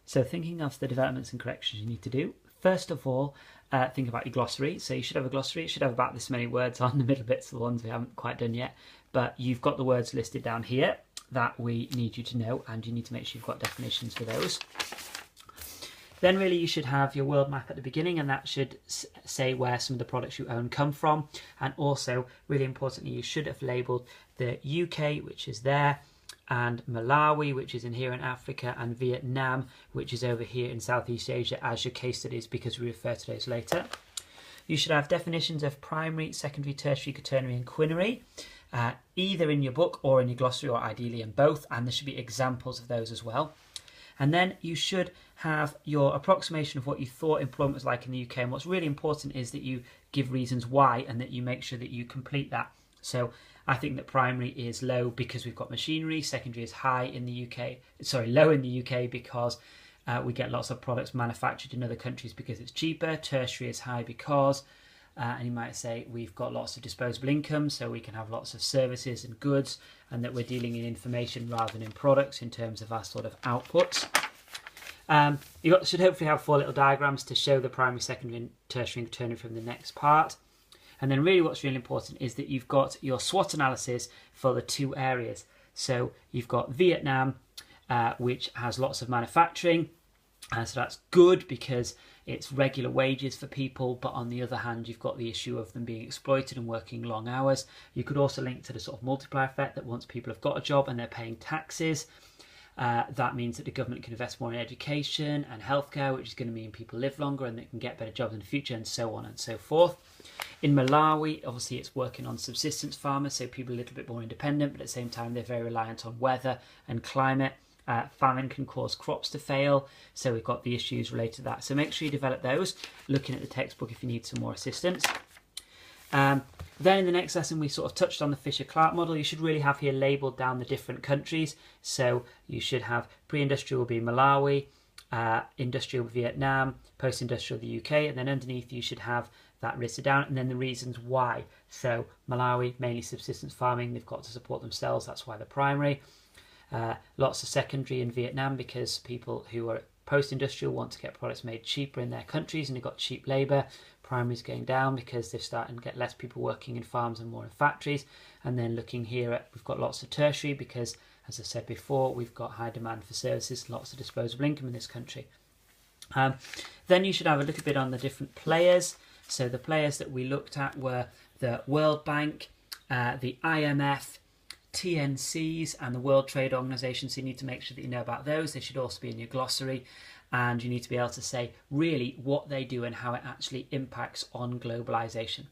So thinking of the developments and corrections you need to do, first of all, think about your glossary. So you should have a glossary. It should have about this many words on. The middle bits are the ones we haven't quite done yet. But you've got the words listed down here that we need you to know, and you need to make sure you've got definitions for those. Then really you should have your world map at the beginning, and that should say where some of the products you own come from. And also, really importantly, you should have labelled the UK, which is there, and Malawi, which is in here in Africa, and Vietnam, which is over here in Southeast Asia, as your case studies, because we refer to those later. You should have definitions of primary, secondary, tertiary, quaternary and quinary, either in your book or in your glossary, or ideally in both, and there should be examples of those as well. And then you should have your approximation of what you thought employment was like in the UK, and what's really important is that you give reasons why, and that you make sure that you complete that. So I think that primary is low because we've got machinery, secondary is high in the UK, low in the UK because we get lots of products manufactured in other countries because it's cheaper, tertiary is high because, and you might say we've got lots of disposable income, so we can have lots of services and goods, and that we're dealing in information rather than in products in terms of our sort of outputs. You should hopefully have 4 little diagrams to show the primary, secondary, tertiary and quaternary from the next part. And then really what's really important is that you've got your SWOT analysis for the 2 areas. So you've got Vietnam, which has lots of manufacturing. So that's good because it's regular wages for people. But on the other hand, you've got the issue of them being exploited and working long hours. You could also link to the sort of multiplier effect that once people have got a job and they're paying taxes, that means that the government can invest more in education and healthcare, which is going to mean people live longer and they can get better jobs in the future, and so on and so forth. In Malawi, obviously it's working on subsistence farmers, so people are a little bit more independent, but at the same time they're very reliant on weather and climate. Famine can cause crops to fail, so we've got the issues related to that. So make sure you develop those, looking at the textbook if you need some more assistance. Then in the next lesson we sort of touched on the Fisher-Clarke model. You should really have here labelled down the different countries. So you should have pre-industrial will be Malawi, industrial Vietnam, post-industrial the UK, and then underneath you should have that listed down, and then the reasons why. So Malawi, mainly subsistence farming, they've got to support themselves, that's why they're primary. Lots of secondary in Vietnam because people who are post-industrial want to get products made cheaper in their countries, and they've got cheap labour. Primary is going down because they're starting to get less people working in farms and more in factories. And then looking here at, we've got lots of tertiary because, as I said before, we've got high demand for services, lots of disposable income in this country. Then you should have a little bit on the different players. So the players that we looked at were the World Bank, the IMF, TNCs and the World Trade Organization, so you need to make sure that you know about those. They should also be in your glossary, and you need to be able to say really what they do and how it actually impacts on globalization.